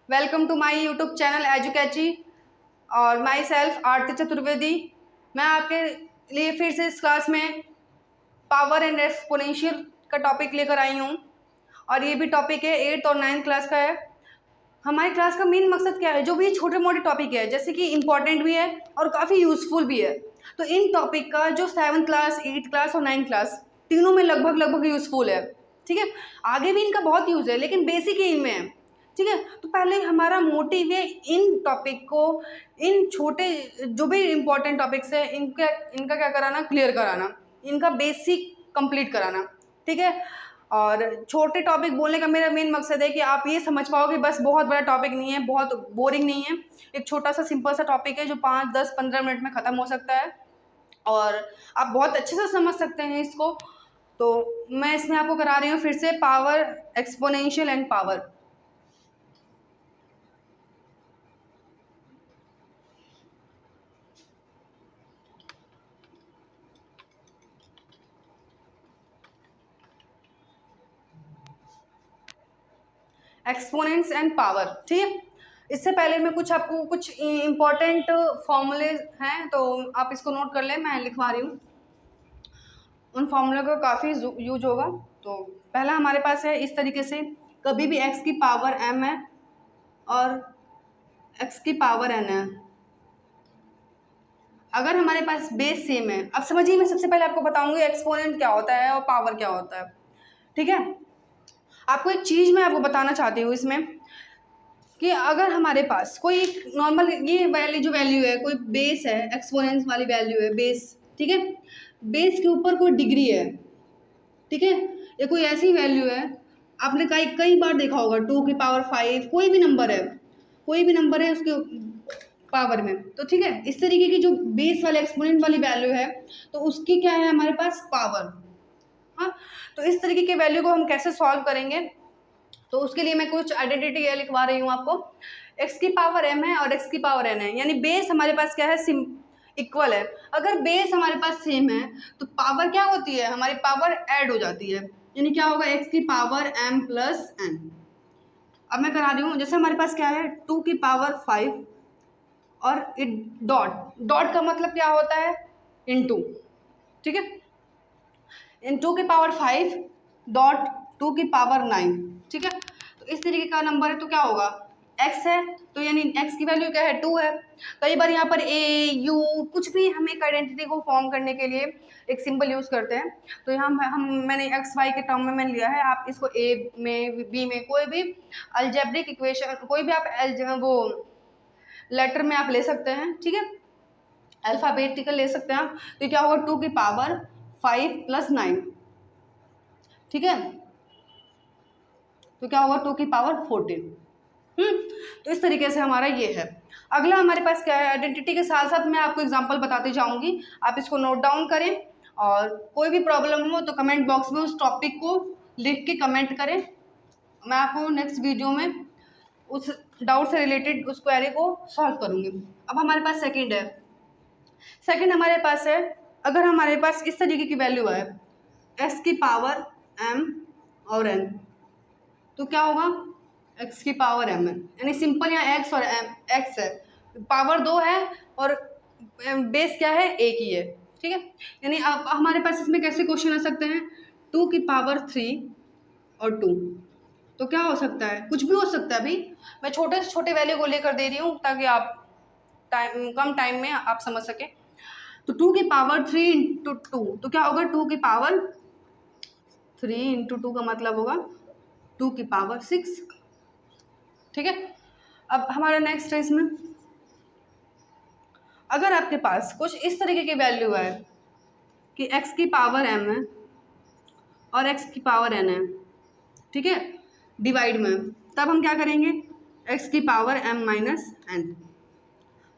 Welcome to my YouTube channel एजुकेची और my self आरती चतुर्वेदी। मैं आपके लिए फिर से इस क्लास में पावर एंड एक्सपोनेंशियल का टॉपिक लेकर आई हूँ और ये भी टॉपिक है 8th और 9th क्लास का है। हमारी क्लास का मेन मकसद क्या है, जो भी छोटे मोटे टॉपिक है जैसे कि इम्पॉर्टेंट भी है और काफ़ी यूज़फुल भी है, तो इन टॉपिक का जो 7th क्लास 8th क्लास और 9th क्लास तीनों में लगभग यूज़फुल है। ठीक है, आगे भी इनका बहुत यूज़ है लेकिन बेसिक ही इनमें है। ठीक है, तो पहले हमारा मोटिव है इन टॉपिक को, इन छोटे जो भी इम्पोर्टेंट टॉपिक्स है इनका क्या कराना, क्लियर कराना, इनका बेसिक कंप्लीट कराना। ठीक है, और छोटे टॉपिक बोलने का मेरा मेन मकसद है कि आप ये समझ पाओ कि बस बहुत बड़ा टॉपिक नहीं है, बहुत बोरिंग नहीं है, एक छोटा सा सिंपल सा टॉपिक है जो 5, 10, 15 मिनट में ख़त्म हो सकता है और आप बहुत अच्छे से समझ सकते हैं इसको। तो मैं इसमें आपको करा रही हूँ फिर से power, exponential and power. Exponents and power. ठीक है, इससे पहले मैं आपको कुछ इम्पोर्टेंट फॉर्मूले हैं तो आप इसको नोट कर लें, मैं लिखवा रही हूँ। उन फॉर्मूले का काफ़ी यूज होगा। तो पहला हमारे पास है इस तरीके से, कभी भी x की पावर m है और x की पावर n है, अगर हमारे पास बेस सेम है। अब समझिए, मैं सबसे पहले आपको बताऊंगी एक्सपोनेंट क्या होता है और पावर क्या होता है। ठीक है, आपको एक चीज़ मैं आपको बताना चाहती हूँ इसमें कि अगर हमारे पास कोई नॉर्मल ये वैल्यू जो वैल्यू है, कोई बेस है, एक्सपोनेंस वाली वैल्यू है बेस। ठीक है, बेस के ऊपर कोई डिग्री है। ठीक है, ये कोई ऐसी वैल्यू है, आपने कई कई बार देखा होगा 2 की पावर 5, कोई भी नंबर है, कोई भी नंबर है उसके पावर में। तो ठीक है, इस तरीके की जो बेस वाले एक्सपोनेंट वाली वैल्यू है तो उसकी क्या है हमारे पास, पावर। हाँ, तो इस तरीके की वैल्यू को हम कैसे सॉल्व करेंगे, तो उसके लिए मैं कुछ आइडेंटिटी ये लिखवा रही हूँ आपको। x की पावर m है और x की पावर n है, यानी बेस हमारे पास क्या है, इक्वल है। अगर बेस हमारे पास सेम है तो पावर क्या होती है, हमारी पावर ऐड हो जाती है, यानी क्या होगा, x की पावर m प्लस n। अब मैं करा रही हूँ, जैसे हमारे पास क्या है 2 की पावर 5 और डॉट, डॉट का मतलब क्या होता है, इनटू। ठीक है, इन 2 की पावर 5 डॉट 2 की पावर 9। ठीक है, तो इस तरीके का नंबर है तो क्या होगा, x है, तो यानी x की वैल्यू क्या है, 2 है। कई बार यहाँ पर a u कुछ भी हम एक आइडेंटिटी को फॉर्म करने के लिए एक सिंबल यूज़ करते हैं, तो यहाँ मैंने x y के टर्म में मैंने लिया है, आप इसको a में b में कोई भी अलजेब्रिक इक्वेशन, कोई भी आप वो लेटर में आप ले सकते हैं। ठीक है, अल्फ़ाबेटिकल ले सकते हैं आप। तो क्या होगा, 2 की पावर 5 प्लस 9। ठीक है, तो क्या होगा, 2 की पावर 14। तो इस तरीके से हमारा ये है। अगला हमारे पास क्या है, आइडेंटिटी के साथ साथ मैं आपको एग्जांपल बताती जाऊंगी, आप इसको नोट डाउन करें और कोई भी प्रॉब्लम हो तो कमेंट बॉक्स में उस टॉपिक को लिख के कमेंट करें। मैं आपको नेक्स्ट वीडियो में उस डाउट से रिलेटेड उस क्वेरी को सॉल्व करूंगी। अब हमारे पास सेकेंड है, सेकेंड हमारे पास है, अगर हमारे पास इस तरीके की वैल्यू है x की पावर m और n, तो क्या होगा, x की पावर m है, यानी सिंपल यहाँ x और x है, पावर 2 है और बेस क्या है, एक ही है। ठीक है, यानी अब हमारे पास इसमें कैसे क्वेश्चन आ सकते हैं, 2 की पावर 3 और 2, तो क्या हो सकता है, कुछ भी हो सकता है। भाई मैं छोटे से छोटे वैल्यू को लेकर दे रही हूँ ताकि आप कम टाइम में आप समझ सकें। तो 2 की पावर 3 इंटू 2, तो क्या होगा, 2 की पावर 3 इंटू 2 का मतलब होगा 2 की पावर 6। ठीक है, अब हमारा नेक्स्ट है इसमें, अगर आपके पास कुछ इस तरीके की वैल्यू है कि x की पावर m है और x की पावर n है, ठीक है, डिवाइड में, तब हम क्या करेंगे, x की power m minus n।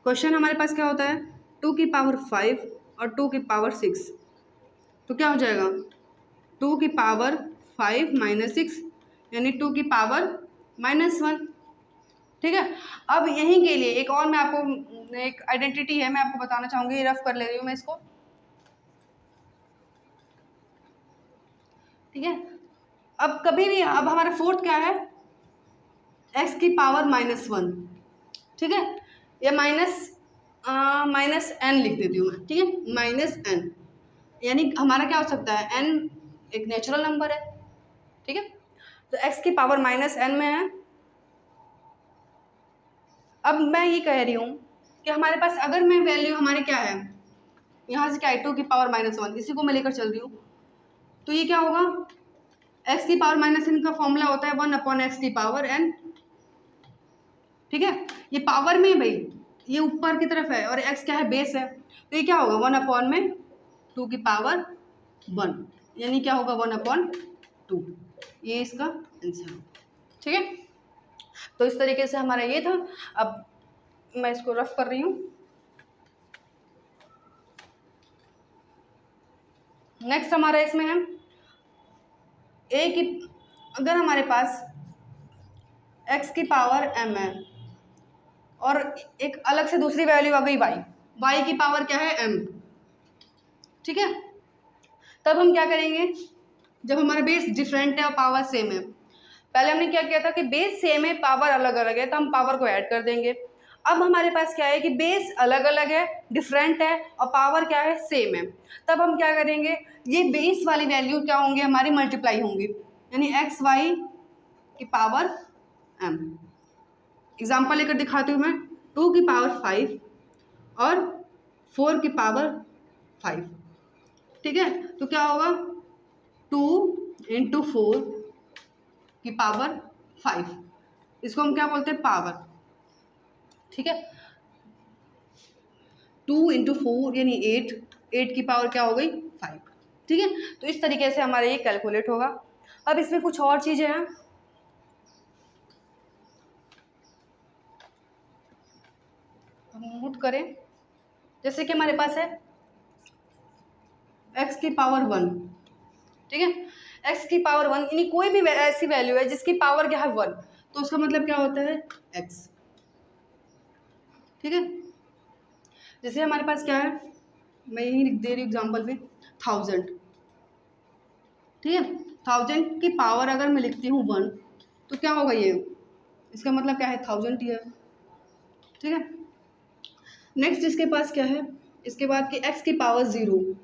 Question हमारे पास क्या होता है, 2 की पावर 5 और 2 की पावर 6, तो क्या हो जाएगा, 2 की पावर 5 माइनस 6, यानी 2 की पावर माइनस 1। ठीक है, अब यहीं के लिए एक और मैं आपको एक आइडेंटिटी है, मैं आपको बताना चाहूँगी, रफ कर ले रही हूँ मैं इसको। ठीक है। अब कभी भी, अब हमारा फोर्थ क्या है, एक्स की पावर -1, ठीक है, या माइनस एन लिख देती हूँ मैं, ठीक है, -n, यानी हमारा क्या हो सकता है, n एक नेचुरल नंबर है, ठीक है। तो x की पावर -n में है। अब मैं ये कह रही हूँ कि हमारे पास अगर मैं वैल्यू हमारे क्या है, यहाँ से क्या है, 2 की पावर -1, इसी को मैं लेकर चल रही हूँ, तो ये क्या होगा, x की पावर -n का फॉर्मूला होता है 1/x की पावर n, ठीक है। ये पावर में भाई, ये ऊपर की तरफ है और x क्या है, बेस है, तो ये क्या होगा, 1/2 की पावर 1, यानी क्या होगा, 1/2, ये इसका आंसर है, ठीक है। तो इस तरीके से हमारा ये था। अब मैं इसको रफ कर रही हूँ। नेक्स्ट हमारा इसमें है a की, अगर हमारे पास x की पावर m है और एक अलग से दूसरी वैल्यू आ गई y की पावर क्या है, m, ठीक है। तब हम क्या करेंगे, जब हमारा बेस डिफरेंट है और पावर सेम है, पहले हमने क्या किया था कि बेस सेम है, पावर अलग अलग है, तो हम पावर को ऐड कर देंगे। अब हमारे पास क्या है कि बेस अलग अलग है, डिफरेंट है और पावर क्या है, सेम है, तब हम क्या करेंगे, ये बेस वाली वैल्यू क्या होंगे, हमारी मल्टीप्लाई होंगी, यानी एक्स वाई की पावर m। एग्जाम्पल लेकर दिखाती हूँ मैं, 2 की पावर 5 और 4 की पावर 5, ठीक है। तो क्या होगा, 2 × 4 की पावर 5, इसको हम क्या बोलते हैं, पावर, ठीक है। 2 × 4 यानी 8 की पावर क्या हो गई, 5, ठीक है। तो इस तरीके से हमारा ये कैलकुलेट होगा। अब इसमें कुछ और चीज़ें हैं, हम नोट करें, जैसे कि हमारे पास है x की पावर 1, ठीक है, x की पावर 1, यानी कोई भी ऐसी वैल्यू है जिसकी पावर क्या है 1, तो उसका मतलब क्या होता है, x, ठीक है। जैसे हमारे पास क्या है, मैं यही लिख दे रही हूँ एग्जाम्पल पे, 1000, ठीक है। 1000 की पावर अगर मैं लिखती हूँ 1, तो क्या होगा, ये इसका मतलब क्या है, 1000 ही है, ठीक है। नेक्स्ट इसके पास क्या है, इसके बाद कि x की पावर 0,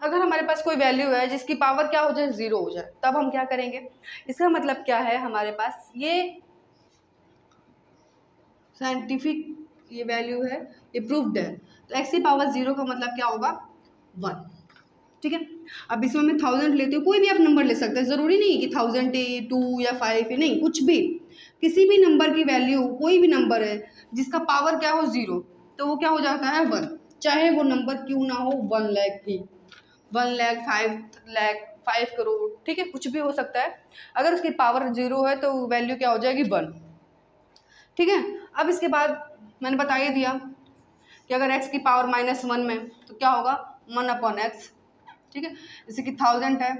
अगर हमारे पास कोई वैल्यू है जिसकी पावर क्या हो जाए, 0 हो जाए, तब हम क्या करेंगे, इसका मतलब क्या है, हमारे पास ये साइंटिफिक ये वैल्यू है, ये प्रूव्ड है, तो x की पावर 0 का मतलब क्या होगा, 1, ठीक है। अब इसमें मैं 1000 लेती हूँ, कोई भी आप नंबर ले सकते हैं, ज़रूरी नहीं कि 1000 है, 2 या 5 है, नहीं, कुछ भी, किसी भी नंबर की वैल्यू, कोई भी नंबर है जिसका पावर क्या हो 0, तो वो क्या हो जाता है 1, चाहे वो नंबर क्यों ना हो, 1 लाख ही, 1 लाख, 5 लाख, 5 करोड़, ठीक है, कुछ भी हो सकता है, अगर उसकी पावर 0 है तो वैल्यू क्या हो जाएगी, 1, ठीक है। अब इसके बाद मैंने बता ही दिया कि अगर x की पावर -1 में, तो क्या होगा, 1/x, ठीक है। जैसे कि 1000 है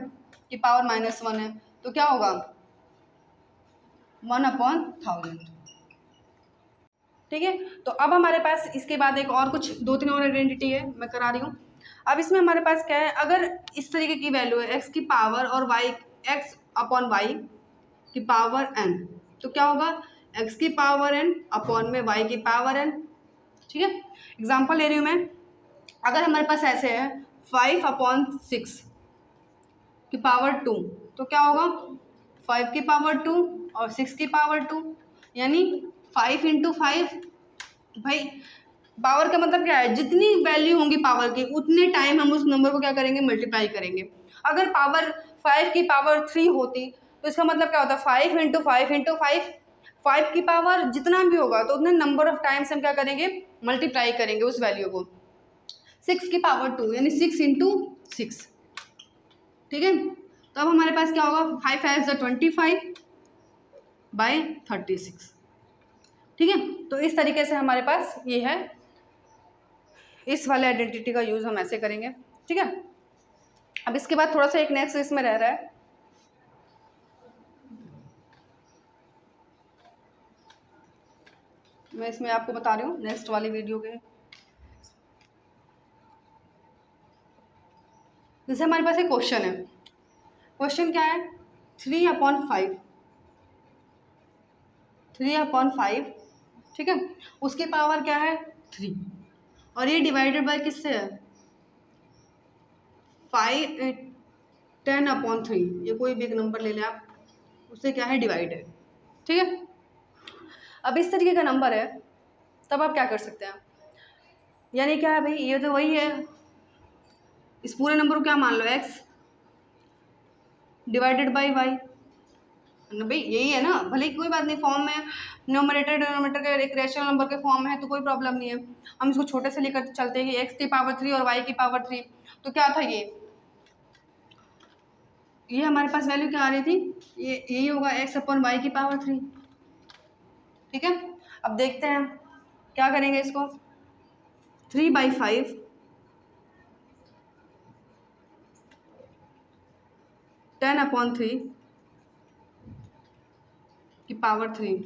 कि पावर -1 है, तो क्या होगा, 1/1000, ठीक है। तो अब हमारे पास इसके बाद एक और कुछ 2-3 और आइडेंटिटी है, मैं करा रही हूँ। अब इसमें हमारे पास क्या है, अगर इस तरीके की वैल्यू है, x की पावर और x/y की पावर n, तो क्या होगा, x की पावर n अपॉन में y की पावर n, ठीक है। एग्जाम्पल ले रही हूँ मैं, अगर हमारे पास ऐसे है 5/6 की पावर 2, तो क्या होगा, 5 की पावर 2 और 6 की पावर 2, यानी 5 × 5, भाई पावर का मतलब क्या है, जितनी वैल्यू होंगी पावर की उतने टाइम हम उस नंबर को क्या करेंगे, मल्टीप्लाई करेंगे। अगर पावर 5 की पावर 3 होती, तो इसका मतलब क्या होता है, 5 × 5 × 5, 5 की पावर जितना भी होगा तो उतने नंबर ऑफ टाइम्स हम क्या करेंगे, मल्टीप्लाई करेंगे उस वैल्यू को। 6 की पावर 2 यानी 6 × 6, ठीक है। तो अब हमारे पास क्या होगा, 5 × 25/36, ठीक है। तो इस तरीके से हमारे पास ये है, इस वाले आइडेंटिटी का यूज़ हम ऐसे करेंगे, ठीक है। अब इसके बाद थोड़ा सा एक नेक्स्ट इसमें रह रहा है, मैं इसमें आपको बता रही हूँ नेक्स्ट वाली वीडियो के। जैसे हमारे पास एक क्वेश्चन है, क्वेश्चन क्या है, 3/5, 3/5, ठीक है, उसकी पावर क्या है 3, और ये डिवाइडेड बाय किससे है 10/3, ये कोई भी एक नंबर ले लें आप, उससे क्या है डिवाइड है, ठीक है। अब इस तरीके का नंबर है, तब आप क्या कर सकते हैं, यानी क्या है भाई, ये तो वही है, इस पूरे नंबर को क्या मान लो x डिवाइडेड बाई y, भाई यही है ना, भले ही कोई बात नहीं, फॉर्म में न्यूमरेटर डिनोमिनेटर का एक रेशनल नंबर के फॉर्म में है तो कोई प्रॉब्लम नहीं है, हम इसको छोटे से लेकर चलते हैं कि x की पावर 3 और y की पावर 3, तो क्या था ये हमारे पास वैल्यू क्या आ रही थी, ये यही होगा x/y की पावर 3, ठीक है। अब देखते हैं क्या करेंगे इसको, 3/5 10/3 की पावर 3,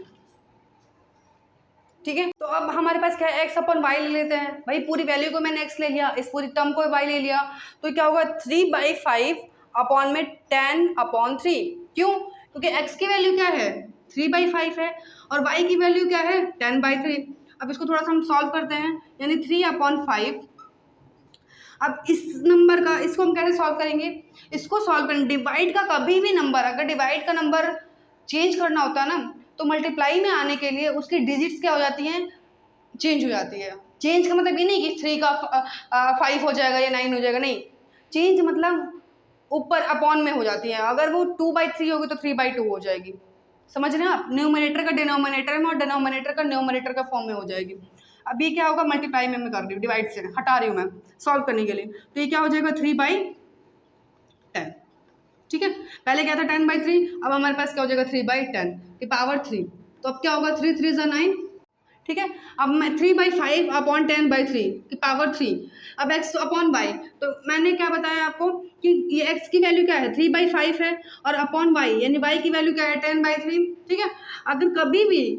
ठीक है। तो अब हमारे पास क्या है, x/y ले लेते हैं, भाई पूरी वैल्यू को मैंने x ले लिया, इस पूरी टर्म को y ले लिया, तो क्या होगा 3/5 अपॉन में 10/3, क्यों, क्योंकि x की वैल्यू क्या है 3/5 है और y की वैल्यू क्या है 10/3। अब इसको थोड़ा सा हम सॉल्व करते हैं, यानी 3/5, अब इस नंबर का, इसको हम कैसे सॉल्व करेंगे, इसको सॉल्व करें, डिवाइड का कभी भी नंबर, अगर डिवाइड का नंबर चेंज करना होता है ना, तो मल्टीप्लाई में आने के लिए उसकी डिजिट्स क्या हो जाती हैं, चेंज हो जाती है। चेंज का मतलब ये नहीं कि 3 का 5 हो जाएगा या 9 हो जाएगा, नहीं, चेंज मतलब ऊपर अपॉन में हो जाती है, अगर वो 2/3 होगी तो 3/2 हो जाएगी, समझ रहे हैं आप, न्यूमरेटर का डिनोमिनेटर में और डिनोमिनेटर का न्यूमरेटर का फॉर्म में हो जाएगी। अब ये क्या होगा, मल्टीप्लाई में मैं कर रही हूँ, डिवाइड से हटा रही हूँ मैं सॉल्व करने के लिए, तो ये क्या हो जाएगा 3/10, ठीक है। पहले क्या था 10/3, अब हमारे पास क्या हो जाएगा 3/10 की पावर 3, तो अब क्या होगा 3 3 ज़ा 9, ठीक है। अब मैं 3/5 अपॉन 10/3 की पावर 3, अब x अपॉन y, तो मैंने क्या बताया आपको कि ये x की वैल्यू क्या है 3/5 है, और अपॉन y यानी y की वैल्यू क्या है 10/3, ठीक है। अगर कभी भी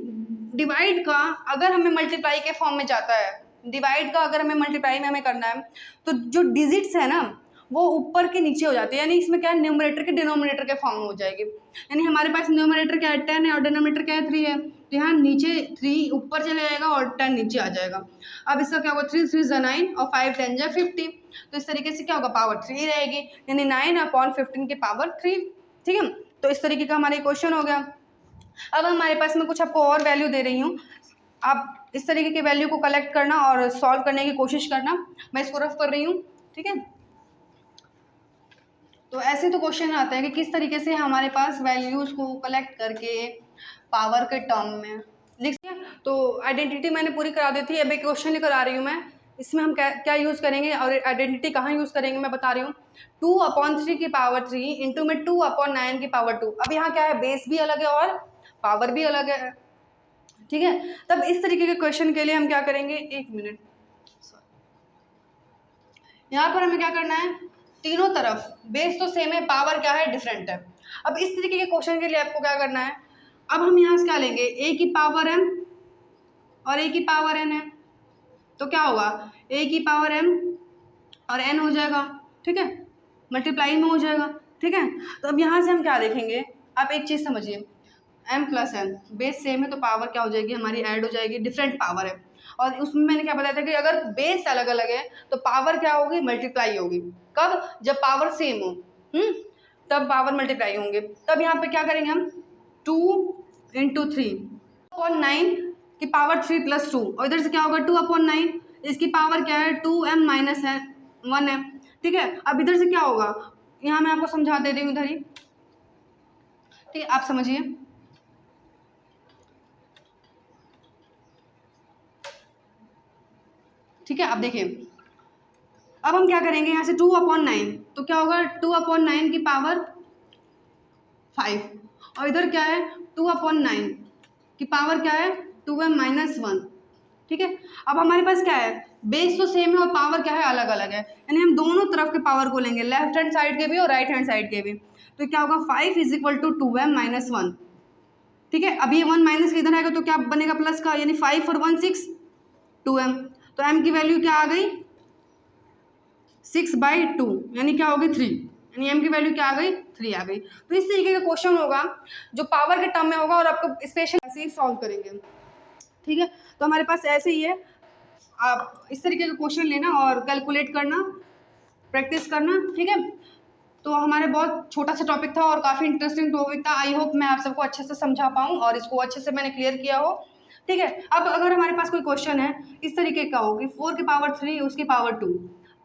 डिवाइड का अगर हमें मल्टीप्लाई के फॉर्म में जाता है, डिवाइड का अगर हमें मल्टीप्लाई में हमें करना है, तो जो डिजिट्स है ना वो ऊपर के नीचे हो जाती है, यानी इसमें क्या है न्यूमरेटर के डिनोमिनेटर के फॉर्म में हो जाएगी, यानी हमारे पास न्यूमरेटर क्या है 10 है और डिनोमिनेटर क्या है 3 है, तो यहाँ नीचे 3 ऊपर चले जाएगा और 10 नीचे आ जाएगा। अब इसका क्या होगा 3 3 ज़ा 9 और 5 10 ज़ा 50, तो इस तरीके से क्या होगा पावर 3 रहेगी, यानी 9/15 की पावर 3, ठीक है। तो इस तरीके का हमारा क्वेश्चन हो गया। अब हमारे पास मैं कुछ आपको और वैल्यू दे रही हूँ, आप इस तरीके के वैल्यू को कलेक्ट करना और सॉल्व करने की कोशिश करना, मैं इसको रफ कर रही हूँ, ठीक है। तो ऐसे तो क्वेश्चन आते हैं कि किस तरीके से हमारे पास वैल्यूज़ को कलेक्ट करके पावर के टर्म में लिख, तो आइडेंटिटी मैंने पूरी करा दी थी, अब एक क्वेश्चन लेकर आ रही हूँ मैं, इसमें हम क्या यूज़ करेंगे और आइडेंटिटी कहाँ यूज़ करेंगे मैं बता रही हूँ। 2/3 की पावर 3 इंटू में 2/9 की पावर 2, अब यहाँ क्या है बेस भी अलग है और पावर भी अलग है, ठीक है। तब इस तरीके के क्वेश्चन के लिए हम क्या करेंगे, एक मिनट, यहाँ पर हमें क्या करना है, तीनों तरफ बेस तो सेम है, पावर क्या है डिफरेंट है। अब इस तरीके के क्वेश्चन के लिए आपको क्या करना है, अब हम यहाँ से क्या लेंगे, a की पावर m और a की पावर n है, तो क्या होगा a की पावर m और n हो जाएगा, ठीक है, मल्टीप्लाई में हो जाएगा, ठीक है। तो अब यहाँ से हम क्या देखेंगे, आप एक चीज़ समझिए, m plus n base same है तो पावर क्या हो जाएगी हमारी ऐड हो जाएगी, डिफरेंट पावर है, और उसमें मैंने क्या बताया था कि अगर बेस अलग अलग है तो पावर क्या होगी मल्टीप्लाई होगी, कब, जब पावर सेम हो, तब पावर मल्टीप्लाई होंगे। तब यहाँ पे क्या करेंगे हम 2 × 3/9 की पावर 3 + 2, और इधर से क्या होगा 2/9, इसकी पावर क्या है 2m - 1 है, ठीक है। अब इधर से क्या होगा, यहाँ मैं आपको समझा दे रही हूँ इधर ही, ठीक है, आप समझिए, ठीक है। अब देखिए, अब हम क्या करेंगे यहाँ से 2/9, तो क्या होगा 2/9 की पावर 5, और इधर क्या है 2/9 की पावर क्या है 2m - 1, ठीक है। अब हमारे पास क्या है, बेस तो सेम है और पावर क्या है अलग अलग है, यानी हम दोनों तरफ के पावर को लेंगे, लेफ्ट हैंड साइड के भी और राइट हैंड साइड के भी, तो क्या होगा 5 = 2m - 1, ठीक है। अब ये 1 माइनस इधर आएगा तो क्या बनेगा प्लस का, यानी 5 और 1 6 2m, तो m की वैल्यू क्या आ गई 6/2, यानी क्या होगी 3, यानी m की वैल्यू क्या आ गई 3 आ गई। तो इस तरीके का क्वेश्चन होगा जो पावर के टर्म में होगा और आपको स्पेशल ऐसे ही सॉल्व करेंगे, ठीक है। तो हमारे पास ऐसे ही है, आप इस तरीके का क्वेश्चन लेना और कैलकुलेट करना, प्रैक्टिस करना, ठीक है। तो हमारे बहुत छोटा सा टॉपिक था और काफ़ी इंटरेस्टिंग टॉपिक था। आई होप मैं आप सबको अच्छे से समझा पाऊँ और इसको अच्छे से मैंने क्लियर किया हो, ठीक है। अब अगर हमारे पास कोई क्वेश्चन है इस तरीके का हो कि 4 की पावर 3 उसकी पावर 2,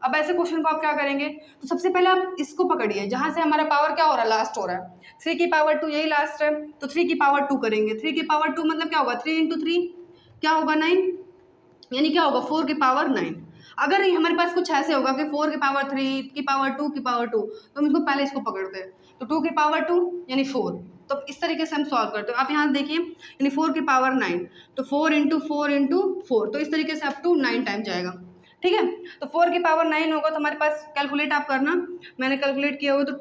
अब ऐसे क्वेश्चन को आप क्या करेंगे, तो सबसे पहले आप इसको पकड़िए जहाँ से हमारा पावर क्या हो रहा है, लास्ट हो रहा है। 3 की पावर 2 यही लास्ट है, तो 3 की पावर 2 करेंगे। 3 की पावर 2 मतलब क्या होगा, 3 इंटू 3 क्या होगा, 9, यानी क्या होगा 4 की पावर 9। अगर हमारे पास कुछ ऐसे होगा कि 4 की पावर 3 की पावर 2 की पावर 2, तो हम इसको पहले इसको पकड़ते हैं, तो 2 की पावर 2 यानी 4, तो इस तरीके से हम सॉल्व करते हैं। आप यहाँ देखिए, यानी 4 की पावर 9, तो 4 इंटू 4 इंटू 4, तो इस तरीके से अप टू 9 टाइम जाएगा, ठीक है। तो 4 की पावर 9 होगा तो हमारे पास कैलकुलेट आप करना, मैंने कैलकुलेट किया हुआ, तो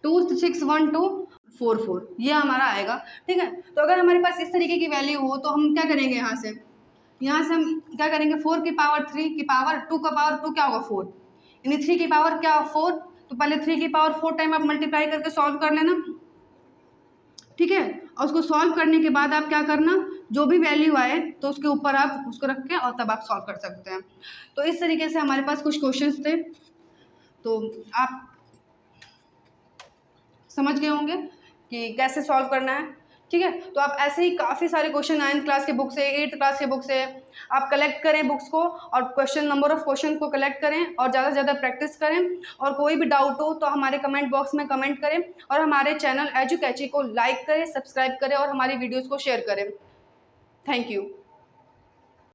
261244 ये हमारा आएगा, ठीक है। तो अगर हमारे पास इस तरीके की वैल्यू हो तो हम क्या करेंगे, यहाँ से हम क्या करेंगे, 4 की पावर 3 की पावर 2 का पावर 2 क्या होगा 4, यानी 3 की पावर क्या 4, तो पहले 3 की पावर 4 टाइम आप मल्टीप्लाई करके सॉल्व कर लेना, ठीक है। और उसको सॉल्व करने के बाद आप क्या करना, जो भी वैल्यू आए तो उसके ऊपर आप उसको रख के और तब आप सॉल्व कर सकते हैं। तो इस तरीके से हमारे पास कुछ क्वेश्चंस थे, तो आप समझ गए होंगे कि कैसे सॉल्व करना है, ठीक है। तो आप ऐसे ही काफ़ी सारे क्वेश्चन 9th क्लास के बुक से, 8th क्लास के बुक से आप कलेक्ट करें बुक्स को, और नंबर ऑफ क्वेश्चन को कलेक्ट करें और ज़्यादा से ज़्यादा प्रैक्टिस करें। और कोई भी डाउट हो तो हमारे कमेंट बॉक्स में कमेंट करें, और हमारे चैनल एजुकैची को लाइक करें, सब्सक्राइब करें और हमारी वीडियोज़ को शेयर करें। Thank you.